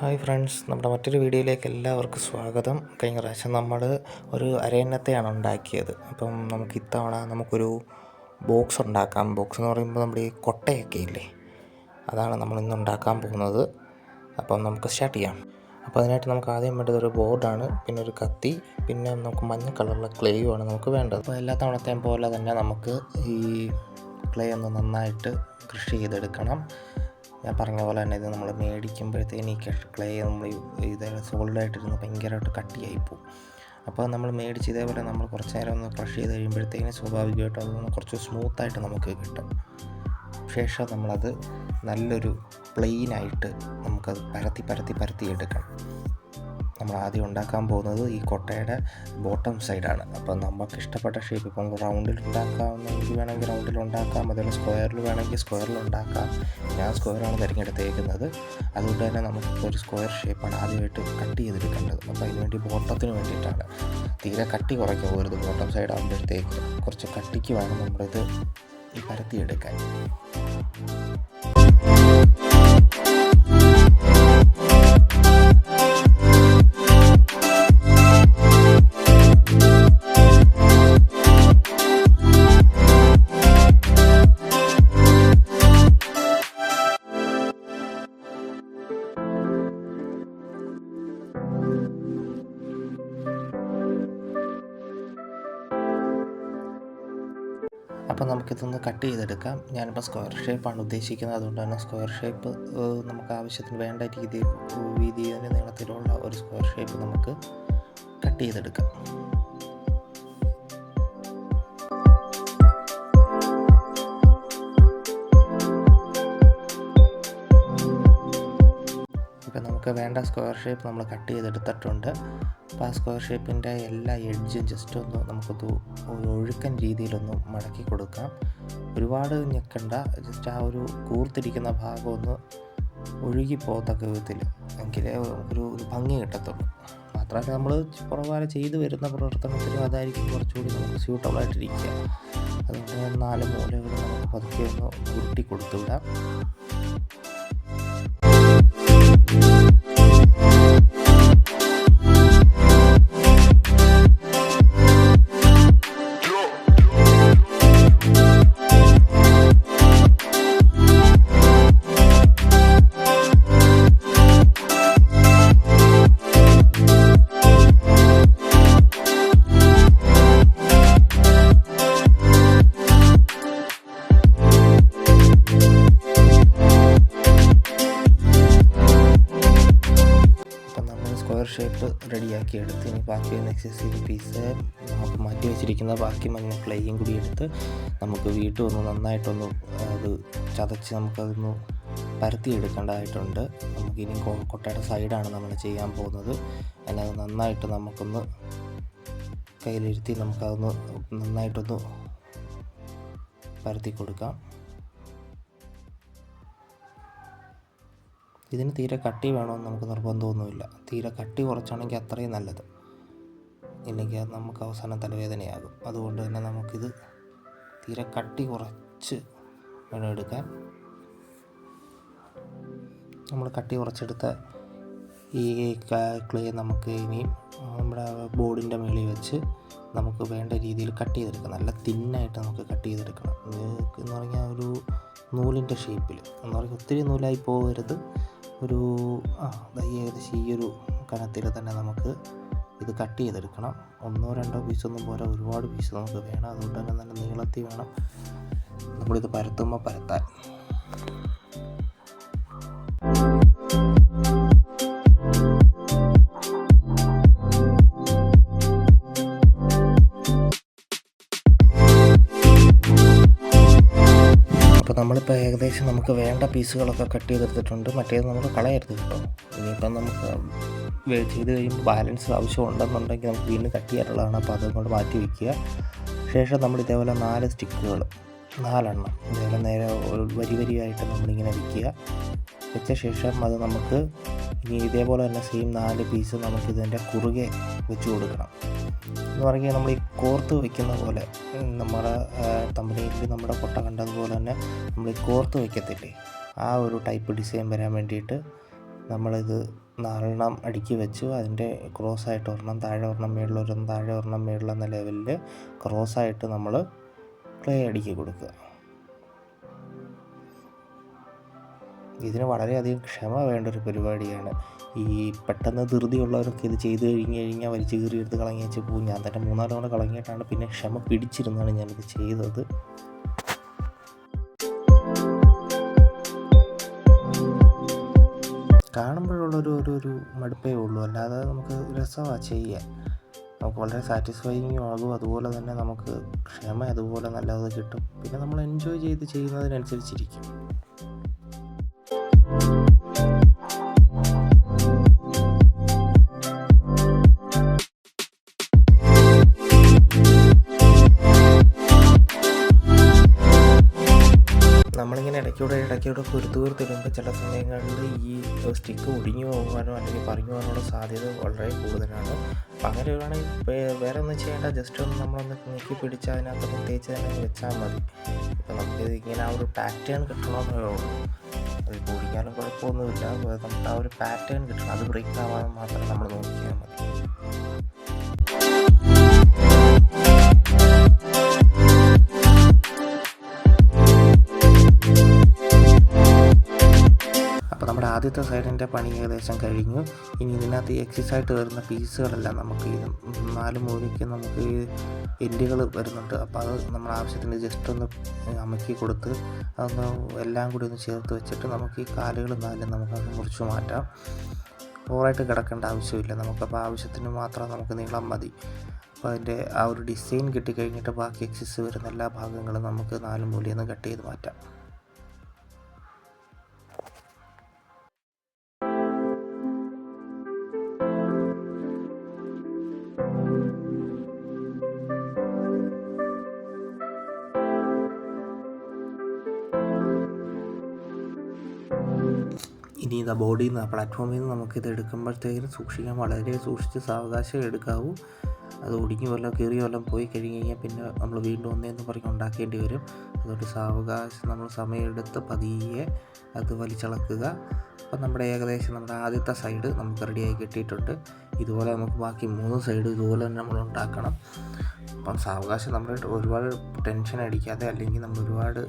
Hi friends, നമ്മുടെ മറ്റൊരു വീഡിയോയിലേക്ക് എല്ലാവർക്കും സ്വാഗതം. കഴിഞ്ഞ പ്രാവശ്യം നമ്മൾ ഒരു അരയന്നത്തെയാണ് ഉണ്ടാക്കിയത്. അപ്പം നമുക്ക് ഇത്തവണ നമുക്കൊരു ബോക്സ് ഉണ്ടാക്കാം. ബോക്സ് എന്ന് പറയുമ്പോൾ നമ്മുടെ ഈ കൊട്ടയൊക്കെ ഇല്ലേ, അതാണ് നമ്മളിന്ന് ഉണ്ടാക്കാൻ പോകുന്നത്. അപ്പം നമുക്ക് സ്റ്റാർട്ട് ചെയ്യാം. അപ്പോൾ അതിനായിട്ട് നമുക്ക് ആദ്യം വേണ്ടത് ഒരു ബോർഡാണ്, പിന്നെ ഒരു കത്തി, പിന്നെ നമുക്ക് മഞ്ഞ കളറുള്ള ക്ലേയുമാണ് നമുക്ക് വേണ്ടത്. അപ്പോൾ എല്ലാ തവണത്തെയും പോലെ തന്നെ നമുക്ക് ഈ ക്ലേ ഒന്ന് നന്നായിട്ട് കൃഷി ചെയ്തെടുക്കണം. ഞാൻ പറഞ്ഞ പോലെ തന്നെ ഇത് നമ്മൾ മേടിക്കുമ്പോഴത്തേന് ഈ ക്ലേ നമ്മൾ ഇത് സോളിഡായിട്ടിരുന്ന് ഭയങ്കരമായിട്ട് കട്ടിയായിപ്പോവും. അപ്പോൾ നമ്മൾ മേടിച്ച് ഇതേപോലെ നമ്മൾ കുറച്ച് നേരം ഒന്ന് ക്രഷ് ചെയ്ത് കഴിയുമ്പോഴത്തേന് സ്വാഭാവികമായിട്ടും അതൊന്ന് കുറച്ച് സ്മൂത്തായിട്ട് നമുക്ക് കിട്ടും. ശേഷം നമ്മളത് നല്ലൊരു പ്ലെയിനായിട്ട് നമുക്കത് പരത്തി എടുക്കണം. നമ്മൾ ആദ്യം ഉണ്ടാക്കാൻ പോകുന്നത് ഈ കൊട്ടയുടെ ബോട്ടം സൈഡാണ്. അപ്പോൾ നമുക്ക് ഇഷ്ടപ്പെട്ട ഷേപ്പ്, ഇപ്പം റൗണ്ടിൽ ഉണ്ടാക്കാമെന്നെങ്കിൽ വേണമെങ്കിൽ റൗണ്ടിൽ ഉണ്ടാക്കാം, അതുപോലെ സ്ക്വയറിൽ വേണമെങ്കിൽ സ്ക്വയറിൽ ഉണ്ടാക്കാം. ഞാൻ സ്ക്വയറാണ് തിരഞ്ഞെടുത്തേക്കുന്നത്. അതുകൊണ്ട് തന്നെ നമുക്ക് ഒരു സ്ക്വയർ ഷേപ്പാണ് ആദ്യമായിട്ട് കട്ട് ചെയ്തെടുക്കേണ്ടത്. അപ്പോൾ അതിനുവേണ്ടി ബോട്ടത്തിന് വേണ്ടിയിട്ടാണ്. തീരെ കട്ടി കുറയ്ക്കാൻ പോകരുത്. ബോട്ടം സൈഡ് ആകുമ്പോഴത്തേക്ക് കുറച്ച് കട്ടിക്ക് വേണം നമ്മളിത് പരത്തിയെടുക്കാൻ. അപ്പോൾ നമുക്കിതൊന്ന് കട്ട് ചെയ്തെടുക്കാം. ഞാനിപ്പോൾ സ്ക്വയർ ഷേപ്പാണ് ഉദ്ദേശിക്കുന്നത്. അതുകൊണ്ട് തന്നെ സ്ക്വയർ ഷേപ്പ് നമുക്ക് ആവശ്യത്തിന് വേണ്ട രീതിയിൽ വീതിയും നീളത്തിലുള്ള ഒരു സ്ക്വയർ ഷേപ്പ് നമുക്ക് കട്ട് ചെയ്തെടുക്കാം. ഇപ്പം നമുക്ക് വേണ്ട സ്ക്വയർ ഷേപ്പ് നമ്മൾ കട്ട് ചെയ്തെടുത്തിട്ടുണ്ട്. അപ്പോൾ ആ സ്ക്വയർ ഷേപ്പിൻ്റെ എല്ലാ എഡ്ജും ജസ്റ്റ് ഒന്ന് നമുക്കത് ഒഴുക്കൻ രീതിയിലൊന്ന് മടക്കി കൊടുക്കാം. ഒരുപാട് ഞെക്കണ്ട, ജസ്റ്റ് ആ ഒരു കൂർത്തിരിക്കുന്ന ഭാഗം ഒന്ന് ഒഴുകിപ്പോകത്തക്ക വിധത്തിൽ, എങ്കിലേ ഒരു ഭംഗി കിട്ടത്തുള്ളൂ. മാത്രമല്ല നമ്മൾ പുറകാലെ ചെയ്തു വരുന്ന പ്രവർത്തനത്തിനും അതായിരിക്കും കുറച്ചുകൂടി നമുക്ക് സ്യൂട്ടബിളായിട്ടിരിക്കുക. അതുകൊണ്ട് 4 മൂലകൾ നമുക്ക് പതുക്കെ ഒന്ന് ഉരുട്ടി കൊടുത്തു വിടാം. സ്ക്വയർ ഷേപ്പ് റെഡിയാക്കി എടുത്ത് ഇനി ബാക്കി എക്സസൈസ് പീസ് നമുക്ക് മാറ്റി വെച്ചിരിക്കുന്ന ബാക്കി മഞ്ഞ ക്ലേയും കൂടി എടുത്ത് നമുക്ക് വീണ്ടും ഒന്ന് നന്നായിട്ടൊന്ന് അത് ചതച്ച് നമുക്കതൊന്ന് പരത്തിയെടുക്കേണ്ടതായിട്ടുണ്ട്. നമുക്കിനി കൊട്ടയുടെ സൈഡാണ് നമ്മൾ ചെയ്യാൻ പോകുന്നത്. അതിനത് നന്നായിട്ട് നമുക്കൊന്ന് കയ്യിലിരുത്തി നമുക്കതൊന്ന് നന്നായിട്ടൊന്ന് പരത്തി കൊടുക്കാം. ഇതിന് തീരെ കട്ടി വേണമെന്ന് നമുക്ക് നിർബന്ധമൊന്നുമില്ല. തീരെ കട്ടി കുറച്ചാണെങ്കിൽ അത്രയും നല്ലത്, ഇല്ലെങ്കിൽ അത് നമുക്ക് അവസാനം തലവേദനയാകും. അതുകൊണ്ട് തന്നെ നമുക്കിത് തീരെ കട്ടി കുറച്ച് വേണം എടുക്കാൻ. നമ്മൾ കട്ടി കുറച്ചെടുത്ത ഈ ക്ലേ നമുക്ക് ഇനി നമ്മുടെ ബോർഡിൻ്റെ മുകളിൽ വെച്ച് നമുക്ക് വേണ്ട രീതിയിൽ കട്ട് ചെയ്തെടുക്കാം. നല്ല തിന്നായിട്ട് നമുക്ക് കട്ട് ചെയ്തെടുക്കണം. എന്ന് പറഞ്ഞാൽ ഒരു നൂലിൻ്റെ ഷേപ്പിൽ, എന്ന് പറഞ്ഞാൽ ഒത്തിരി നൂലായി പോകരുത്. ഒരു ഏകദേശം ഈ ഒരു കനത്തിൽ തന്നെ നമുക്ക് ഇത് കട്ട് ചെയ്തെടുക്കണം. 1-2 പീസൊന്നും പോരാ, ഒരുപാട് പീസ് നമുക്ക് വേണം. അതുകൊണ്ട് തന്നെ നല്ല നീളത്തിൽ വേണം നമ്മളിത് പരത്തുമ്പോൾ പരത്താൻ. അപ്പോൾ നമ്മളിപ്പോൾ ഏകദേശം നമുക്ക് വേണ്ട പീസുകളൊക്കെ കട്ട് ചെയ്തെടുത്തിട്ടുണ്ട്. മറ്റേത് നമ്മൾ കളയരുത് കേട്ടോ. ഇനിയിപ്പം നമുക്ക് ചെയ്ത് കഴിയുമ്പോൾ ബാലൻസ് ആവശ്യമുണ്ടെന്നുണ്ടെങ്കിൽ നമുക്ക് വീണ്ടും കട്ട് ചെയ്യാനുള്ളതാണ്. അപ്പോൾ അതുകൊണ്ട് മാറ്റി വയ്ക്കുക. ശേഷം നമ്മൾ ഇതേപോലെ 4 സ്റ്റിക്കുകൾ 4 എണ്ണം ഇതേപോലെ നേരെ ഒരു വരിയായിട്ട് നമ്മളിങ്ങനെ വയ്ക്കുക. വെച്ച ശേഷം അത് നമുക്ക് ഇനി ഇതേപോലെ തന്നെ സെയിം 4 പീസ് നമുക്കിതിൻ്റെ കുറുകെ വെച്ച് കൊടുക്കണം. എന്ന് പറഞ്ഞാൽ നമ്മൾ ഈ കോർത്ത് വയ്ക്കുന്ന പോലെ, നമ്മുടെ തമ്പനിയിൽ നമ്മുടെ കൊട്ട കണ്ടതുപോലെ തന്നെ നമ്മൾ ഈ കോർത്ത് വയ്ക്കത്തില്ലേ, ആ ഒരു ടൈപ്പ് ഡിസൈൻ വരാൻ വേണ്ടിയിട്ട് നമ്മളിത് 4 അടുക്കി വെച്ചു. അതിൻ്റെ ക്രോസായിട്ട് ഒരെണ്ണം താഴെ, ഒരെണ്ണം മേളിൽ, ഒരെണ്ണം താഴെ, ഒരെണ്ണം മേളിൽ എന്ന ലെവലിൽ ക്രോസായിട്ട് നമ്മൾ ക്ലേ അടുക്കി കൊടുക്കുക. ഇതിന് വളരെയധികം ക്ഷമ വേണ്ട ഒരു പരിപാടിയാണ്. ഈ പെട്ടെന്ന് ധൃതിയുള്ളവരൊക്കെ ഇത് ചെയ്ത് കഴിഞ്ഞാൽ വലിച്ച് കീറിയെടുത്ത് കളഞ്ഞ് വെച്ച് പോകും. ഞാൻ തന്നെ 3-4 തവണ കളഞ്ഞിട്ടാണ് പിന്നെ ക്ഷമ പിടിച്ചിരുന്നാണ് ഞാനിത് ചെയ്തത്. കാണുമ്പോഴുള്ളൊരു ഒരു മടുപ്പേ ഉള്ളൂ, അല്ലാതെ നമുക്ക് രസമാണ് ചെയ്യാൻ. നമുക്ക് വളരെ സാറ്റിസ്ഫൈയിങ്ങും ആകും. അതുപോലെ തന്നെ നമുക്ക് ക്ഷമ അതുപോലെ നല്ലത് കിട്ടും. പിന്നെ നമ്മൾ എൻജോയ് ചെയ്ത് ചെയ്യുന്നതിനനുസരിച്ചിരിക്കും. നമ്മളിങ്ങനെ ഇടയ്ക്കൂടെ കുരുത്തിടുമ്പോൾ ചില സമയങ്ങളിൽ ഈ സ്റ്റിക്ക് ഒടിഞ്ഞു പോകാനോ അല്ലെങ്കിൽ പറഞ്ഞു പോകാനുള്ള സാധ്യത വളരെ കൂടുതലാണ്. അപ്പം അങ്ങനെ വേണമെങ്കിൽ വേറെ ഒന്നും ചെയ്യേണ്ട, ജസ്റ്റ് ഒന്ന് നമ്മളൊന്ന് നീക്കി പിടിച്ച് അതിനകത്ത് തേച്ച് തന്നെ വെച്ചാൽ മതി. ഇപ്പം നമുക്ക് ഇങ്ങനെ ആ ഒരു പാറ്റേൺ കിട്ടണമെന്നേ ഉള്ളൂ. അതിപ്പോൾ ഒടിഞ്ഞാലും കുഴപ്പമൊന്നുമില്ല, നമുക്ക് ആ ഒരു പാറ്റേൺ കിട്ടണം. അത് ബ്രേക്ക് ആവാൻ മാത്രം നമ്മൾ നോക്കിയാൽ മതി. നമ്മുടെ ആദ്യത്തെ സൈഡിൻ്റെ പണി ഏകദേശം കഴിഞ്ഞു. ഇനി ഇതിനകത്ത് എക്സസൈസായിട്ട് വരുന്ന പീസുകളെല്ലാം നമുക്ക് ഈ 4 മൂലയ്ക്ക് നമുക്ക് ഈ എൻഡുകൾ വരുന്നുണ്ട്. അപ്പോൾ അത് നമ്മുടെ ആവശ്യത്തിന് ജസ്റ്റ് ഒന്ന് അമക്കി കൊടുത്ത് അതൊന്ന് എല്ലാം കൂടി ഒന്ന് ചേർത്ത് വെച്ചിട്ട് നമുക്ക് ഈ കാലുകൾ 4 നമുക്കത് മുറിച്ച് മാറ്റാം. ഓവറായിട്ട് കിടക്കേണ്ട ആവശ്യമില്ല. നമുക്കപ്പോൾ ആവശ്യത്തിന് മാത്രം നമുക്ക് നീളം മതി. അപ്പോൾ അതിൻ്റെ ആ ഒരു ഡിസൈൻ കിട്ടിക്കഴിഞ്ഞിട്ട് ബാക്കി എക്സസ് വരുന്ന എല്ലാ ഭാഗങ്ങളും നമുക്ക് 4 മൂലയിൽ നിന്ന് കട്ട് ചെയ്ത് മാറ്റാം. ഇനി ഇതാ ബോഡിയിൽ നിന്ന് പ്ലാറ്റ്ഫോമിൽ നിന്ന് നമുക്കിത് എടുക്കുമ്പോഴത്തേക്കും സൂക്ഷിക്കാൻ വളരെ സൂക്ഷിച്ച് സാവകാശം എടുക്കാവൂ. അത് ഒടിഞ്ഞു വല്ലതും കീറിയോ വല്ലതും പോയി കഴിഞ്ഞ് കഴിഞ്ഞാൽ പിന്നെ നമ്മൾ വീണ്ടും ഒന്നേന്ന് പറഞ്ഞ് ഉണ്ടാക്കേണ്ടി വരും. അതുകൊണ്ട് സാവകാശം നമ്മൾ സമയമെടുത്ത് പതിയെ അത് വലിച്ചിളക്കുക. അപ്പം നമ്മുടെ ഏകദേശം നമ്മുടെ ആദ്യത്തെ സൈഡ് നമുക്ക് റെഡിയായി കിട്ടിയിട്ടുണ്ട്. ഇതുപോലെ നമുക്ക് ബാക്കി 3 സൈഡ് ഇതുപോലെ തന്നെ നമ്മൾ ഉണ്ടാക്കണം. അപ്പം സാവകാശം നമ്മൾ ഒരുപാട് ടെൻഷൻ അടിക്കാതെ അല്ലെങ്കിൽ നമ്മൾ ഒരുപാട്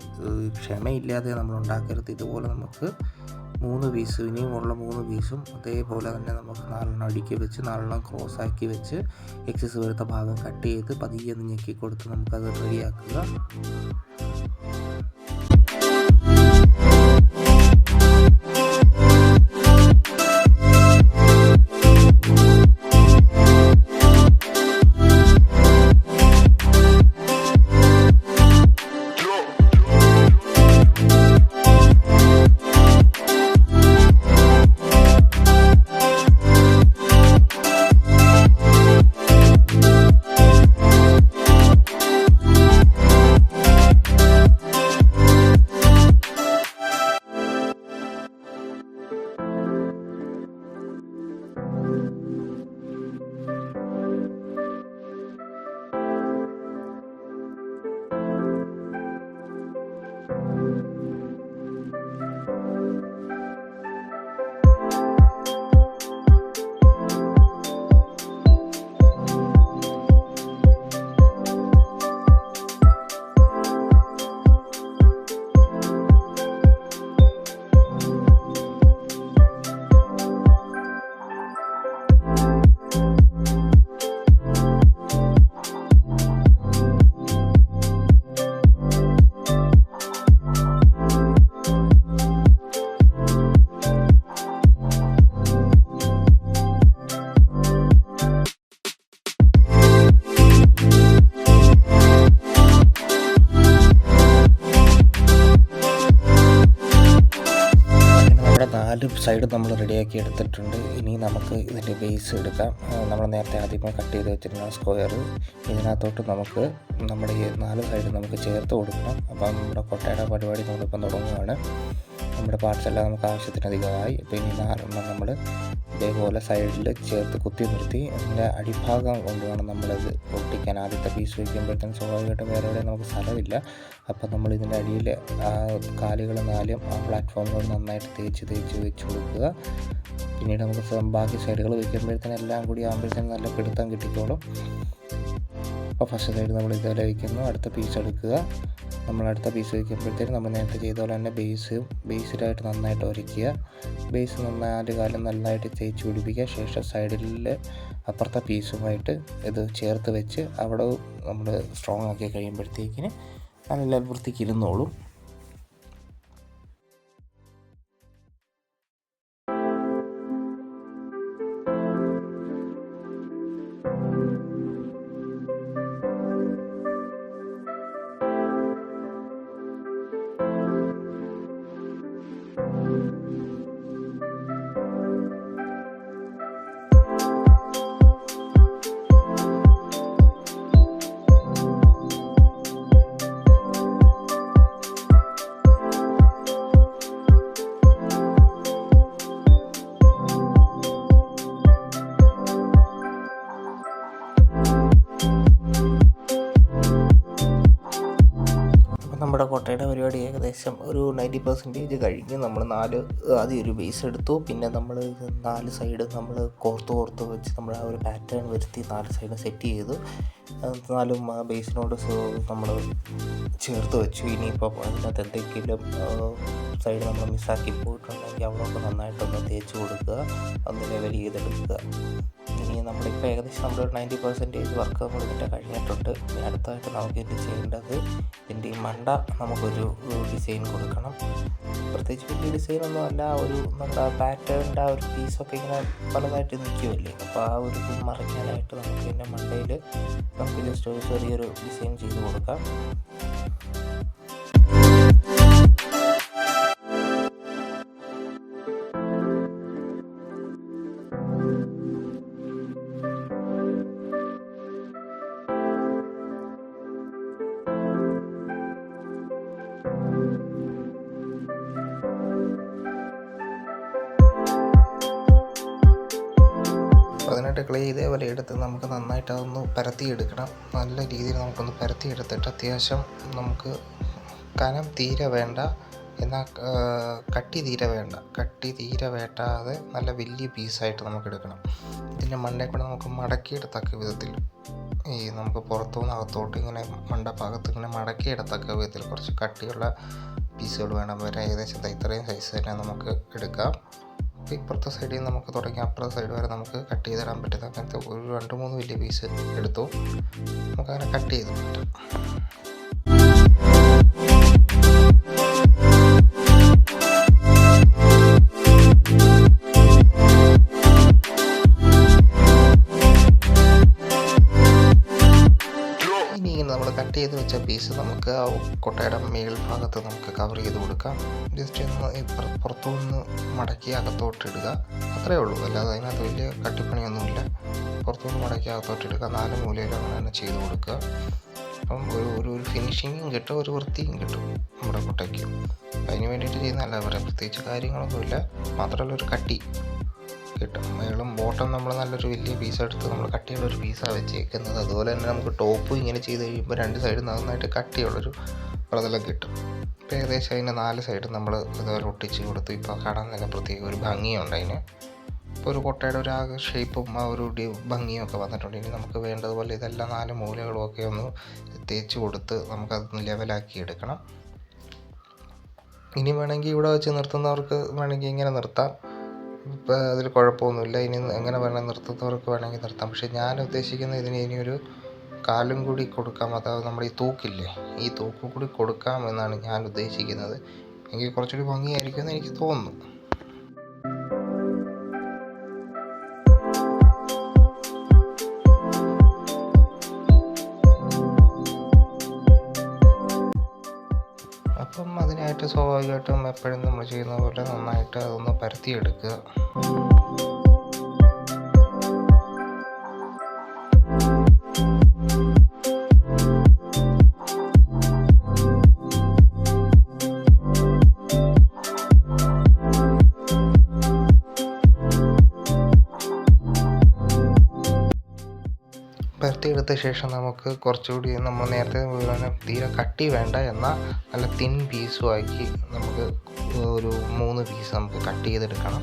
ക്ഷമയില്ലാതെ നമ്മൾ ഉണ്ടാക്കരുത്. ഇതുപോലെ നമുക്ക് 3 പീസ്, ഇനിയുമുള്ള 3 പീസും അതേപോലെ തന്നെ നമുക്ക് 4 അടുക്കി വെച്ച് 4 ക്രോസാക്കി വെച്ച് എക്സസ് വരുത്ത ഭാഗം കട്ട് ചെയ്ത് പതിയെ ഞെക്കി കൊടുത്ത് നമുക്കത് റെഡിയാക്കുക. സൈഡ് നമ്മൾ റെഡിയാക്കി എടുത്തിട്ടുണ്ട്. ഇനി നമുക്ക് ഇതിൻ്റെ ബേസ് എടുക്കാം. നമ്മൾ നേരത്തെ ആദ്യമേ കട്ട് ചെയ്ത് വെച്ചിരുന്ന സ്ക്വയർ ഇതിനകത്തോട്ട് നമുക്ക് നമ്മുടെ ഈ 4 സൈഡ് നമുക്ക് ചേർത്ത് കൊടുക്കണം. അപ്പം നമ്മുടെ കൊട്ടയുടെ പരിപാടി നമ്മളിപ്പം തുടങ്ങുകയാണ്. നമ്മുടെ പാർട്സ് എല്ലാം നമുക്ക് ആവശ്യത്തിനധികമായി. അപ്പോൾ ഇനി 4 നമ്മൾ ഇതേപോലെ ഇതുപോലെ സൈഡിൽ ചേർത്ത് കുത്തി നിർത്തി അതിൻ്റെ അടിഭാഗം കൊണ്ടുവേണം നമ്മളത് ഒട്ടിക്കാൻ. ആദ്യത്തെ പീസ് വയ്ക്കുമ്പോഴത്തേനും സ്വാഭാവികമായിട്ടും വേറെ എവിടെയും നമുക്ക് സ്ഥലമില്ല. അപ്പം നമ്മൾ ഇതിൻ്റെ അടിയിൽ ആ കാലുകൾ നാലും ആ പ്ലാറ്റ്ഫോമിനോട് നന്നായിട്ട് തേച്ച് വെച്ച് കൊടുക്കുക. പിന്നീട് നമുക്ക് ബാക്കി സൈഡുകൾ വയ്ക്കുമ്പോഴത്തേനും എല്ലാം കൂടി ആകുമ്പോഴത്തേനും നല്ല പിടുത്തം കിട്ടിക്കോളും. അപ്പോൾ ഫസ്റ്റ് സൈഡ് നമ്മൾ ഇതുപോലെ വയ്ക്കുന്നു. അടുത്ത പീസ് എടുക്കുക. നമ്മൾ അടുത്ത പീസ് വയ്ക്കുമ്പോഴത്തേക്കും നമ്മൾ നേരത്തെ ചെയ്ത പോലെ തന്നെ ബേസിലായിട്ട് നന്നായിട്ട് ഉരയ്ക്കുക. ബേസ് 4 കാലം നന്നായിട്ട് തേച്ച് പിടിപ്പിക്കുക. ശേഷം സൈഡിൽ അപ്പുറത്തെ പീസുമായിട്ട് ഇത് ചേർത്ത് വെച്ച് അവിടെ നമ്മൾ സ്ട്രോങ് ആക്കി കഴിയുമ്പോഴത്തേക്കിന് നല്ല വൃത്തിക്ക് ഇരുന്നോളും. നമ്മുടെ കോട്ടയുടെ പരിപാടി ഏകദേശം ഒരു 90% കഴിഞ്ഞ്. നമ്മൾ ആദ്യം ഒരു ബേസ് എടുത്തു. പിന്നെ നമ്മൾ 4 സൈഡ് നമ്മൾ കോർത്ത് വെച്ച് നമ്മൾ ആ ഒരു പാറ്റേൺ വരുത്തി 4 സൈഡ് സെറ്റ് ചെയ്തു. 4 ബേസിനോട് നമ്മൾ ചേർത്ത് വെച്ചു. ഇനിയിപ്പോൾ അതിനകത്ത് എന്തെങ്കിലും സൈഡ് നമ്മൾ മിസ്സാക്കി പോയിട്ടുണ്ടെങ്കിൽ അവിടെയൊക്കെ നന്നായിട്ടൊന്ന് തേച്ച് കൊടുക്കുക, ഒന്ന് ലെവൽ ചെയ്തെടുക്കുക. ഇനി നമ്മളിപ്പോൾ ഏകദേശം നമ്മൾ 90% വർക്ക് നമ്മൾ ഇതിൻ്റെ കഴിഞ്ഞിട്ടുണ്ട്. ഇനി അടുത്തായിട്ട് നമുക്ക് ഇത് ചെയ്യേണ്ടത് ഇതിൻ്റെ ഈ മണ്ട നമുക്കൊരു ഡിസൈൻ കൊടുക്കണം. പ്രത്യേകിച്ച് വലിയ ഡിസൈനൊന്നും അല്ല, നമ്മുടെ പാറ്റേണിൻ്റെ ആ ഒരു പീസൊക്കെ ഇങ്ങനെ പലതായിട്ട് നിൽക്കുമല്ലേ. അപ്പോൾ ആ ഒരു ഇത് മറിക്കാനായിട്ട് നമുക്ക് ഇതിൻ്റെ മണ്ടയിൽ നമുക്ക് ജസ്റ്റ് ഒരു ചെറിയൊരു ഡിസൈൻ ചെയ്ത് കൊടുക്കാം. അതിനായിട്ട് ക്ലേ ഇതേപോലെ എടുത്ത് നമുക്ക് നന്നായിട്ട് അതൊന്ന് പരത്തിയെടുക്കണം. നല്ല രീതിയിൽ നമുക്കൊന്ന് പരത്തിയെടുത്തിട്ട് അത്യാവശ്യം നമുക്ക് കനം തീരെ വേണ്ട, എന്നാൽ കട്ടി തീരെ വേണ്ടാതെ നല്ല വലിയ പീസായിട്ട് നമുക്ക് എടുക്കണം. ഇതിൻ്റെ മണ്ടയിൽ കൂടെ നമുക്ക് മടക്കിയെടുത്തക്ക വിധത്തിൽ നമുക്ക് പുറത്തുനിന്ന് അകത്തോട്ട് ഇങ്ങനെ മണ്ടഭാഗത്ത് ഇങ്ങനെ മടക്കിയെടുത്തക്ക വിധത്തിൽ കുറച്ച് കട്ടിയുള്ള പീസുകൾ വേണം വരെ. ഏകദേശം ഇത്രയും സൈസ് തന്നെ നമുക്ക് എടുക്കാം. ഇപ്പുറത്തെ സൈഡിൽ നമുക്ക് തുടങ്ങി അപ്പുറത്തെ സൈഡ് വരെ നമുക്ക് കട്ട് ചെയ്തിടാൻ പറ്റുന്ന അങ്ങനത്തെ ഒരു 2-3 വലിയ പീസ് എടുത്തു നമുക്കങ്ങനെ കട്ട് ചെയ്ത് പറ്റും. ഇനി ഇങ്ങനെ നമ്മൾ കട്ട് ചെയ്ത് വെച്ച പീസ് നമുക്ക് ആ കൊട്ടയുടെ മേൽഭാഗത്ത് നമുക്ക് കവർ ചെയ്ത് കൊടുക്കാം. ജസ്റ്റ് ഒന്ന് പുറത്തുനിന്ന് മടക്കി അകത്തോട്ടിടുക, അത്രയേ ഉള്ളൂ. അല്ലാതെ അതിനകത്ത് വലിയ കട്ടിപ്പണിയൊന്നുമില്ല. പുറത്തുനിന്ന് മടക്കി അകത്തോട്ടിടുക, 4 മൂലയിലും അങ്ങനെ തന്നെ ചെയ്ത് കൊടുക്കുക. അപ്പം ഒരു ഫിനിഷിങ്ങും കിട്ടും, ഒരു വൃത്തിയും കിട്ടും നമ്മുടെ കൊട്ടയ്ക്ക്. അതിന് വേണ്ടിയിട്ട് ചെയ്യുന്നതല്ല, വേറെ പ്രത്യേകിച്ച് കാര്യങ്ങളൊന്നുമില്ല. മാത്രമല്ല ഒരു കട്ടി കിട്ടും. മേളും ബോട്ടം നമ്മൾ നല്ലൊരു വലിയ പീസ് എടുത്ത് നമ്മൾ കട്ടിയുള്ളൊരു പീസാണ് വെച്ചേക്കുന്നത്. അതുപോലെ തന്നെ നമുക്ക് ടോപ്പും ഇങ്ങനെ ചെയ്ത് കഴിയുമ്പോൾ 2 സൈഡ് നന്നായിട്ട് കട്ടിയുള്ളൊരു പ്രതലം കിട്ടും. ഇപ്പോൾ ഏകദേശം അതിൻ്റെ 4 സൈഡ് നമ്മൾ ഇതുപോലെ ഒട്ടിച്ച് കൊടുത്തു. ഇപ്പോൾ കാണാൻ തന്നെ പ്രത്യേക ഒരു ഭംഗിയുണ്ട് അതിന്. ഇപ്പോൾ ഒരു കൊട്ടയുടെ ഒരു ആകെ ഷേപ്പും ആ ഒരു ഭംഗിയും ഒക്കെ വന്നിട്ടുണ്ട്. ഇനി നമുക്ക് വേണ്ടതുപോലെ ഇതെല്ലാം 4 മൂലകളും ഒക്കെ ഒന്ന് തേച്ച് കൊടുത്ത് നമുക്കതൊന്ന് ലെവലാക്കി എടുക്കണം. ഇനി വേണമെങ്കിൽ ഇവിടെ വെച്ച് നിർത്തുന്നവർക്ക് വേണമെങ്കിൽ ഇങ്ങനെ നിർത്താം, ഇപ്പോൾ അതിൽ കുഴപ്പമൊന്നുമില്ല. ഇനി എങ്ങനെ വേണമെങ്കിൽ നിർത്തുന്നവർക്ക് വേണമെങ്കിൽ നിർത്താം. പക്ഷേ ഞാൻ ഉദ്ദേശിക്കുന്നത് ഇതിന് ഇനിയൊരു കാലും കൂടി കൊടുക്കാം. അതായത് നമ്മുടെ ഈ തൂക്കില്ലേ, ഈ തൂക്കും കൂടി കൊടുക്കാം എന്നാണ് ഞാൻ ഉദ്ദേശിക്കുന്നത്. എങ്കിൽ കുറച്ചുകൂടി ഭംഗിയായിരിക്കുമെന്ന് എനിക്ക് തോന്നുന്നു. അപ്പം അതിനായിട്ട് സ്വാഭാവികമായിട്ടും എപ്പോഴും നമ്മൾ ചെയ്യുന്ന പോലെ നന്നായിട്ട് അതൊന്ന് പരത്തിയെടുക്കുക. പരത്തിയെടുത്ത ശേഷം നമുക്ക് കുറച്ചുകൂടി നമ്മൾ നേരത്തെ പോലെ തീരെ കട്ടി വേണ്ട, എന്നാൽ നല്ല തിൻ പീസുമാക്കി നമുക്ക് ഒരു 3 പീസ് നമുക്ക് കട്ട് ചെയ്തെടുക്കണം.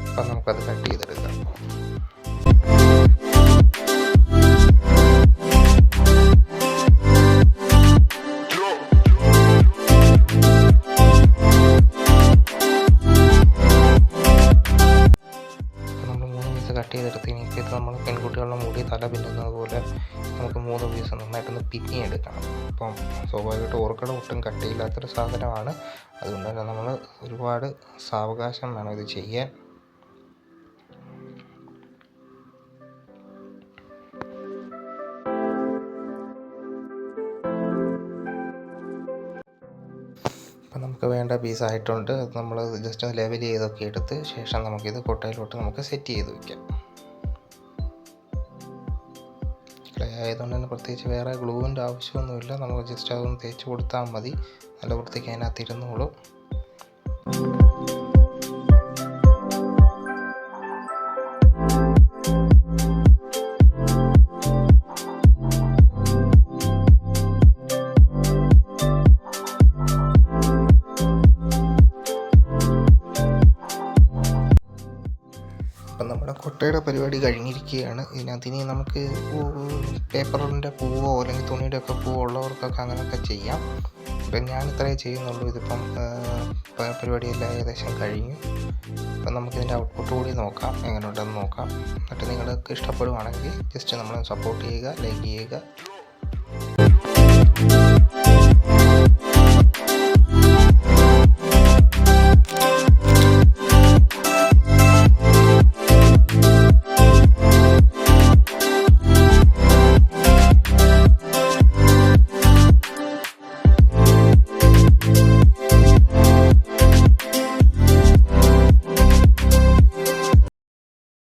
അപ്പം നമുക്കത് കട്ട് ചെയ്തെടുക്കാം. കട്ട് ചെയ്തെടുത്തതിനേക്ക് ഇത് നമ്മൾ പെൺകുട്ടികളുടെ മുടി തല പിന്നുന്നത് പോലെ നമുക്ക് 3 പീസ് നന്നായിട്ടൊന്ന് പിന്നിയെടുക്കണം. അപ്പം സ്വാഭാവികമായിട്ട് ഓർക്കിഡ് ഒട്ടും കട്ടിയില്ലാത്തൊരു സാധനമാണ്. അതുകൊണ്ട് തന്നെ നമ്മൾ ഒരുപാട് സാവകാശം വേണം ഇത് ചെയ്യാൻ. അപ്പം നമുക്ക് വേണ്ട പീസായിട്ടുണ്ട്. അത് നമ്മൾ ജസ്റ്റ് ഒന്ന് ലെവൽ ചെയ്തൊക്കെ എടുത്ത് ശേഷം നമുക്കിത് കൊട്ടയിലോട്ട് നമുക്ക് സെറ്റ് ചെയ്ത് വയ്ക്കാം. ക്ലേ ആയതുകൊണ്ട് തന്നെ പ്രത്യേകിച്ച് വേറെ ഗ്ലൂവിൻ്റെ ആവശ്യമൊന്നുമില്ല. നമുക്ക് ജസ്റ്റ് അതൊന്ന് തേച്ച് കൊടുത്താൽ മതി. നല്ല വൃത്തിക്ക് അതിനകത്ത് ഇരുന്നോളും. അപ്പം നമ്മുടെ കൊട്ടയുടെ പരിപാടി കഴിഞ്ഞിരിക്കുകയാണ്. ഇതിനകത്ത് ഇനി നമുക്ക് പേപ്പറിൻ്റെ പൂവോ അല്ലെങ്കിൽ തുണിയുടെ ഒക്കെ പൂവോ ഉള്ളവർക്കൊക്കെ അങ്ങനെയൊക്കെ ചെയ്യാം. അപ്പം ഞാൻ ഇത്രയേ ചെയ്യുന്നുള്ളൂ. ഇതിപ്പം പരിപാടിയെല്ലാം ഏകദേശം കഴിഞ്ഞു. അപ്പം നമുക്കിതിൻ്റെ ഔട്ട്പുട്ട് കൂടി നോക്കാം, എങ്ങനെയുണ്ടെന്ന് നോക്കാം. എന്നിട്ട് നിങ്ങൾക്ക് ഇഷ്ടപ്പെടുവാണെങ്കിൽ ജസ്റ്റ് നമ്മളെ സപ്പോർട്ട് ചെയ്യുക, ലൈക്ക് ചെയ്യുക.